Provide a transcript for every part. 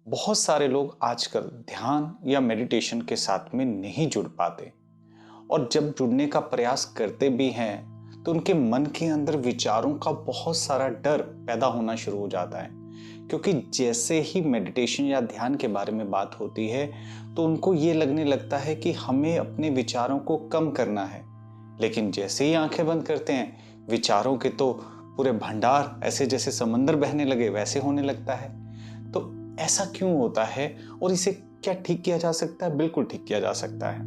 बहुत सारे लोग आजकल ध्यान या मेडिटेशन के साथ में नहीं जुड़ पाते और जब जुड़ने का प्रयास करते भी हैं तो उनके मन के अंदर विचारों का बहुत सारा डर पैदा होना शुरू हो जाता है। क्योंकि जैसे ही मेडिटेशन या ध्यान के बारे में बात होती है तो उनको ये लगने लगता है कि हमें अपने विचारों को कम करना है। लेकिन जैसे ही आंखें बंद करते हैं विचारों के तो पूरे भंडार ऐसे जैसे समंदर बहने लगे वैसे होने लगता है। तो ऐसा क्यों होता है और इसे क्या ठीक किया जा सकता है? बिल्कुल ठीक किया जा सकता है।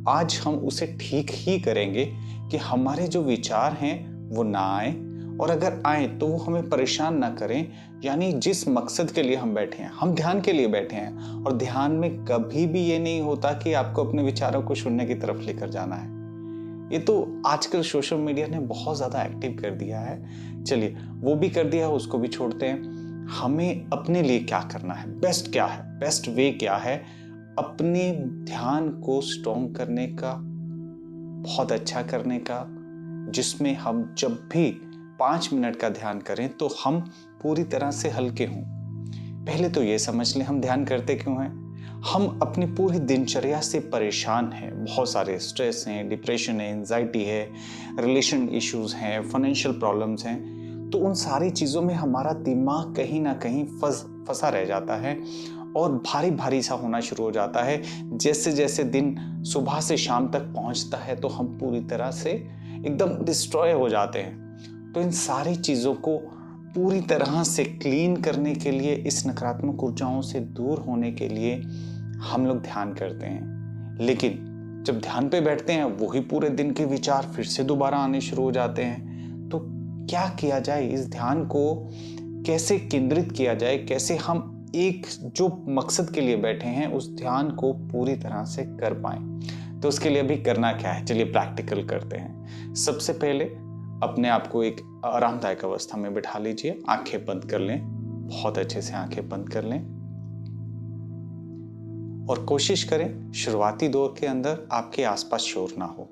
आज हम उसे ठीक ही करेंगे कि हमारे जो विचार हैं वो ना आए, और अगर आए तो वो हमें परेशान ना करें। यानी जिस मकसद के लिए हम बैठे हैं, हम ध्यान के लिए बैठे हैं, और ध्यान में कभी भी ये नहीं होता कि आपको अपने विचारों को शून्य की तरफ लेकर जाना है। ये तो आजकल सोशल मीडिया ने बहुत ज़्यादा एक्टिव कर दिया है। चलिए वो भी कर दिया है, उसको भी छोड़ते हैं। हमें अपने लिए क्या करना है, बेस्ट क्या है, बेस्ट वे क्या है अपने ध्यान को स्ट्रॉन्ग करने का, बहुत अच्छा करने का, जिसमें हम जब भी 5 मिनट का ध्यान करें तो हम पूरी तरह से हल्के हों। पहले तो ये समझ लें हम ध्यान करते क्यों हैं। हम अपनी पूरी दिनचर्या से परेशान हैं, बहुत सारे स्ट्रेस हैं, डिप्रेशन है, एंजाइटी है, रिलेशन इश्यूज हैं, फाइनेंशियल प्रॉब्लम्स हैं। तो उन सारी चीज़ों में हमारा दिमाग कहीं ना कहीं फंसा रह जाता है और भारी भारी सा होना शुरू हो जाता है। जैसे जैसे दिन सुबह से शाम तक पहुंचता है तो हम पूरी तरह से एकदम डिस्ट्रॉय हो जाते हैं। तो इन सारी चीज़ों को पूरी तरह से क्लीन करने के लिए, इस नकारात्मक ऊर्जाओं से दूर होने के लिए हम लोग ध्यान करते हैं। लेकिन जब ध्यान पे बैठते हैं वही पूरे दिन के विचार फिर से दोबारा आने शुरू हो जाते हैं। तो क्या किया जाए, इस ध्यान को कैसे केंद्रित किया जाए, कैसे हम एक जो मकसद के लिए बैठे हैं उस ध्यान को पूरी तरह से कर पाएं। तो उसके लिए अभी करना क्या है, चलिए प्रैक्टिकल करते हैं। सबसे पहले अपने आप को एक आरामदायक अवस्था में बिठा लीजिए, आंखें बंद कर लें, बहुत अच्छे से आंखें बंद कर लें और कोशिश करें शुरुआती दौर के अंदर आपके आसपास शोर ना हो।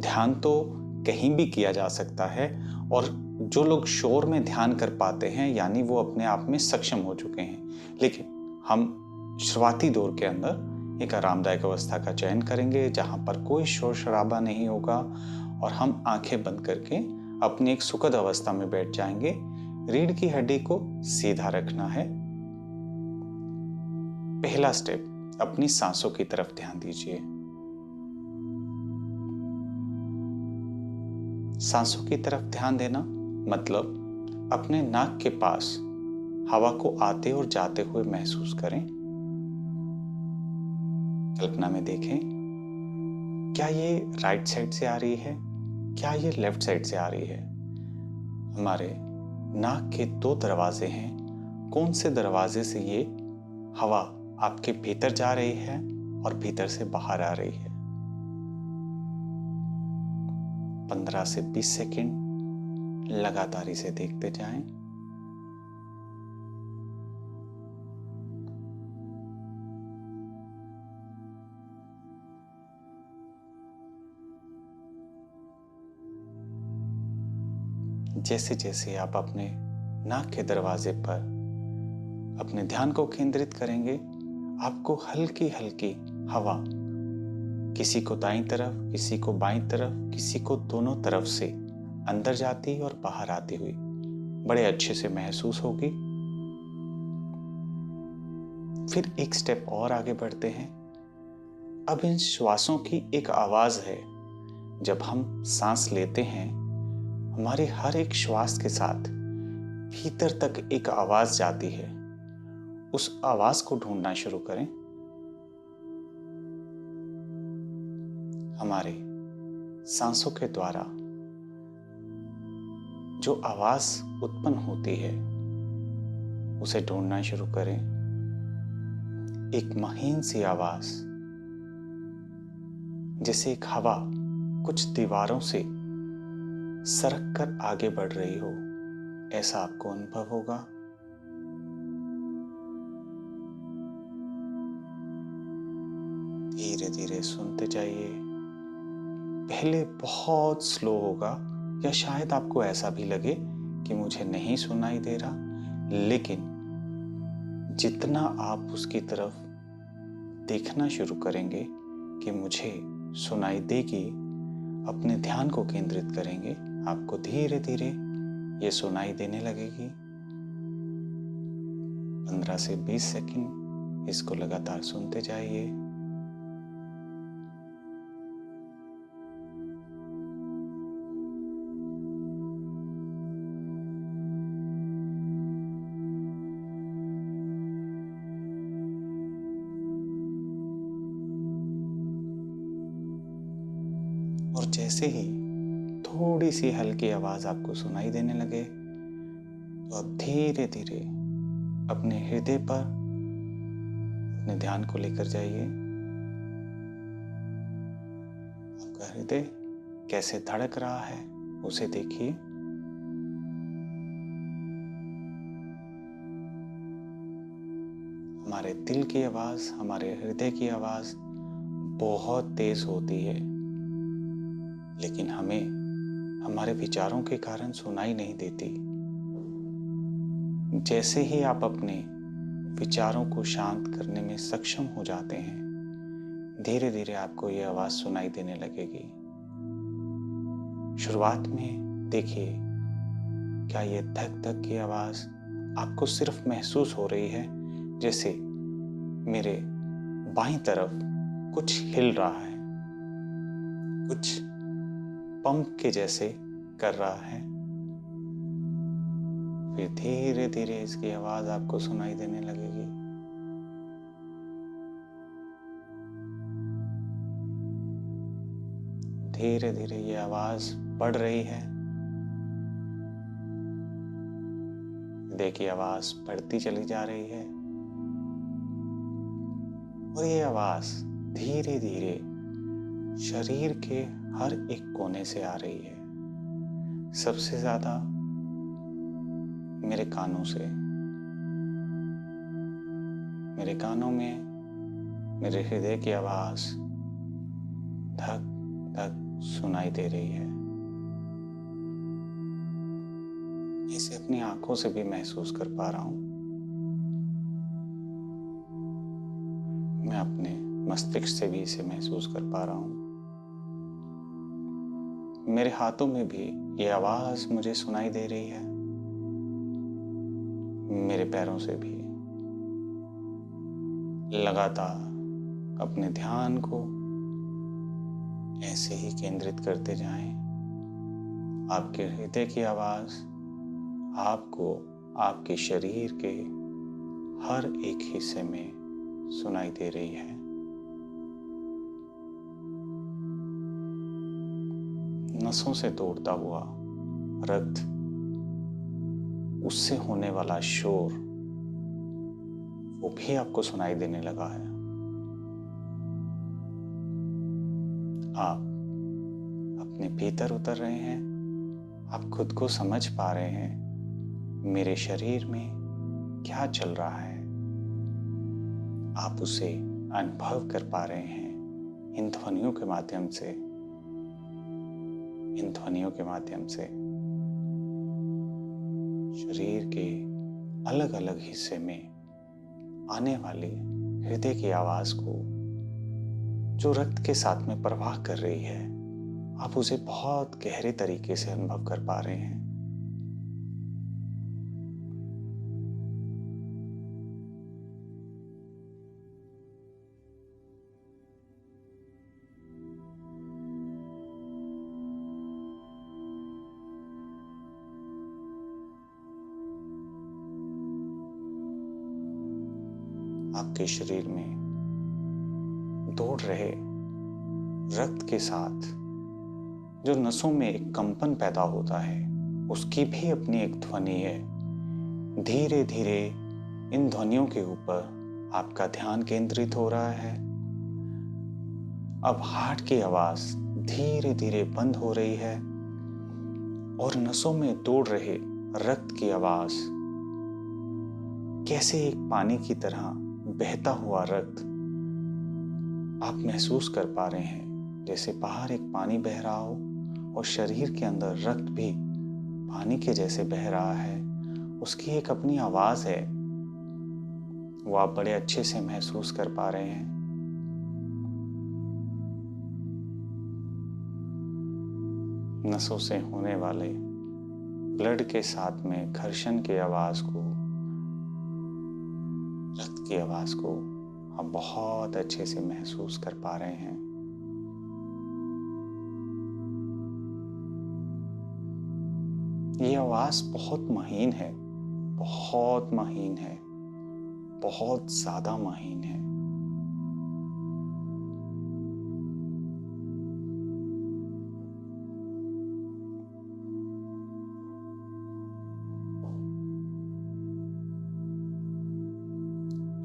ध्यान तो कहीं भी किया जा सकता है, और जो लोग शोर में ध्यान कर पाते हैं यानी वो अपने आप में सक्षम हो चुके हैं। लेकिन हम शुरुआती दौर के अंदर एक आरामदायक अवस्था का चयन करेंगे जहां पर कोई शोर शराबा नहीं होगा, और हम आंखें बंद करके अपनी एक सुखद अवस्था में बैठ जाएंगे। रीढ़ की हड्डी को सीधा रखना है। पहला स्टेप, अपनी सांसों की तरफ ध्यान दीजिए। सांसों की तरफ ध्यान देना मतलब अपने नाक के पास हवा को आते और जाते हुए महसूस करें। कल्पना में देखें, क्या ये राइट साइड से आ रही है, क्या ये लेफ्ट साइड से आ रही है। हमारे नाक के 2 दरवाजे हैं, कौन से दरवाजे से ये हवा आपके भीतर जा रही है और भीतर से बाहर आ रही है। 15 से 20 सेकंड लगातार इसे देखते जाएं। जैसे जैसे आप अपने नाक के दरवाजे पर अपने ध्यान को केंद्रित करेंगे, आपको हल्की हल्की हवा किसी को दाईं तरफ, किसी को बाईं तरफ, किसी को दोनों तरफ से अंदर जाती और बाहर आती हुई बड़े अच्छे से महसूस होगी। फिर एक स्टेप और आगे बढ़ते हैं। अब इन श्वासों की एक आवाज है। जब हम सांस लेते हैं हमारे हर एक श्वास के साथ भीतर तक एक आवाज जाती है। उस आवाज को ढूंढना शुरू करें। हमारे सांसों के द्वारा जो आवाज उत्पन्न होती है उसे ढूंढना शुरू करें। एक महीन सी आवाज, जैसे एक हवा कुछ दीवारों से सरक कर आगे बढ़ रही हो, ऐसा आपको अनुभव होगा। धीरे धीरे सुनते जाइए। पहले बहुत स्लो होगा, या शायद आपको ऐसा भी लगे कि मुझे नहीं सुनाई दे रहा, लेकिन जितना आप उसकी तरफ देखना शुरू करेंगे कि मुझे सुनाई देगी, अपने ध्यान को केंद्रित करेंगे, आपको धीरे धीरे ये सुनाई देने लगेगी। 15 से 20 सेकंड इसको लगातार सुनते जाइए। और जैसे ही थोड़ी सी हल्की आवाज आपको सुनाई देने लगे, तो आप धीरे धीरे अपने हृदय पर अपने ध्यान को लेकर जाइए। आपका हृदय कैसे धड़क रहा है उसे देखिए। हमारे दिल की आवाज, हमारे हृदय की आवाज बहुत तेज होती है, लेकिन हमें हमारे विचारों के कारण सुनाई नहीं देती। जैसे ही आप अपने विचारों को शांत करने में सक्षम हो जाते हैं, धीरे धीरे आपको ये आवाज सुनाई देने लगेगी। शुरुआत में देखिए, क्या ये धक धक की आवाज आपको सिर्फ महसूस हो रही है, जैसे मेरे बाईं तरफ कुछ हिल रहा है, कुछ पंप के जैसे कर रहा है। फिर धीरे धीरे इसकी आवाज आपको सुनाई देने लगेगी। धीरे धीरे ये आवाज बढ़ रही है। देखिए, आवाज बढ़ती चली जा रही है और ये आवाज धीरे धीरे शरीर के हर एक कोने से आ रही है। सबसे ज्यादा मेरे कानों से। मेरे कानों में मेरे हृदय की आवाज धक धक सुनाई दे रही है। इसे अपनी आंखों से भी महसूस कर पा रहा हूं। मैं अपने मस्तिष्क से भी इसे महसूस कर पा रहा हूं। मेरे हाथों में भी ये आवाज मुझे सुनाई दे रही है, मेरे पैरों से भी। लगातार अपने ध्यान को ऐसे ही केंद्रित करते जाएं। आपके हृदय की आवाज आपको आपके शरीर के हर एक हिस्से में सुनाई दे रही है। नसों से दौड़ता हुआ रक्त, उससे होने वाला शोर, वो भी आपको सुनाई देने लगा है। आप अपने भीतर उतर रहे हैं। आप खुद को समझ पा रहे हैं, मेरे शरीर में क्या चल रहा है। आप उसे अनुभव कर पा रहे हैं इन ध्वनियों के माध्यम से। इन ध्वनियों के माध्यम से शरीर के अलग अलग हिस्से में आने वाली हृदय की आवाज को, जो रक्त के साथ में प्रवाह कर रही है, आप उसे बहुत गहरे तरीके से अनुभव कर पा रहे हैं। आपके शरीर में दौड़ रहे रक्त के साथ जो नसों में एक कंपन पैदा होता है, उसकी भी अपनी एक ध्वनि है। धीरे धीरे इन ध्वनियों के ऊपर आपका ध्यान केंद्रित हो रहा है। अब हार्ट की आवाज धीरे धीरे बंद हो रही है और नसों में दौड़ रहे रक्त की आवाज, कैसे एक पानी की तरह बहता हुआ रक्त आप महसूस कर पा रहे हैं। जैसे बाहर एक पानी बह रहा हो और शरीर के अंदर रक्त भी पानी के जैसे बह रहा है। उसकी एक अपनी आवाज है। वो आप बड़े अच्छे से महसूस कर पा रहे हैं। नसों से होने वाले ब्लड के साथ में घर्षण की आवाज को, रक्त की आवाज को आप बहुत अच्छे से महसूस कर पा रहे हैं। ये आवाज बहुत महीन है, बहुत महीन है, बहुत ज्यादा महीन है।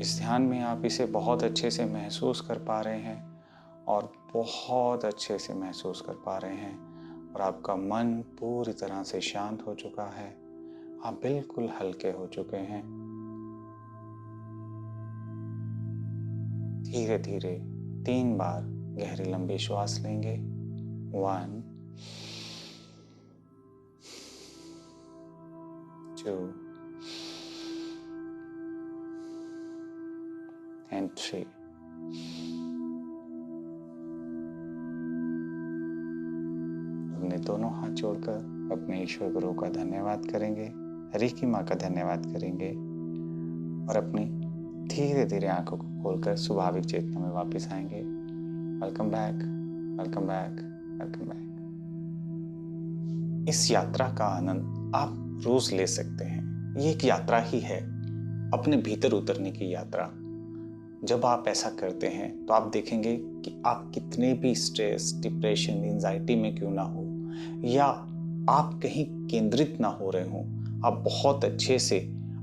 इस ध्यान में आप इसे बहुत अच्छे से महसूस कर पा रहे हैं और बहुत अच्छे से महसूस कर पा रहे हैं, और आपका मन पूरी तरह से शांत हो चुका है। आप बिल्कुल हल्के हो चुके हैं। धीरे धीरे 3 बार गहरी लंबी श्वास लेंगे। 1 2 and 3। अपने दोनों हाथ जोड़कर अपने ईश्वर गुरु का धन्यवाद करेंगे, हरि की माँ का धन्यवाद करेंगे, और अपनी धीरे धीरे आंखों को खोलकर स्वाभाविक चेतना में वापस आएंगे। Welcome back, welcome back, welcome back. इस यात्रा का आनंद आप रोज ले सकते हैं। ये एक यात्रा ही है, अपने भीतर उतरने की यात्रा। जब आप ऐसा करते हैं तो आप देखेंगे कि आप कितने भी स्ट्रेस, डिप्रेशन, एंजाइटी में क्यों ना हो, या आप कहीं केंद्रित ना हो रहे हो, आप बहुत अच्छे से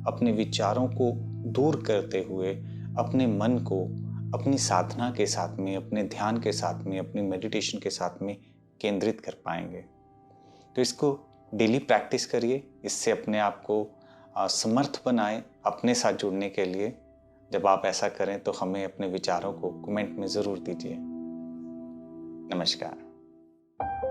अपने विचारों को दूर करते हुए अपने मन को अपनी साधना के साथ में, अपने ध्यान के साथ में, अपनी मेडिटेशन के साथ में केंद्रित कर पाएंगे। तो इसको डेली प्रैक्टिस करिए। इससे अपने आप को समर्थ बनाएं अपने साथ जुड़ने के लिए। जब आप ऐसा करें तो हमें अपने विचारों को कमेंट में ज़रूर दीजिए। नमस्कार।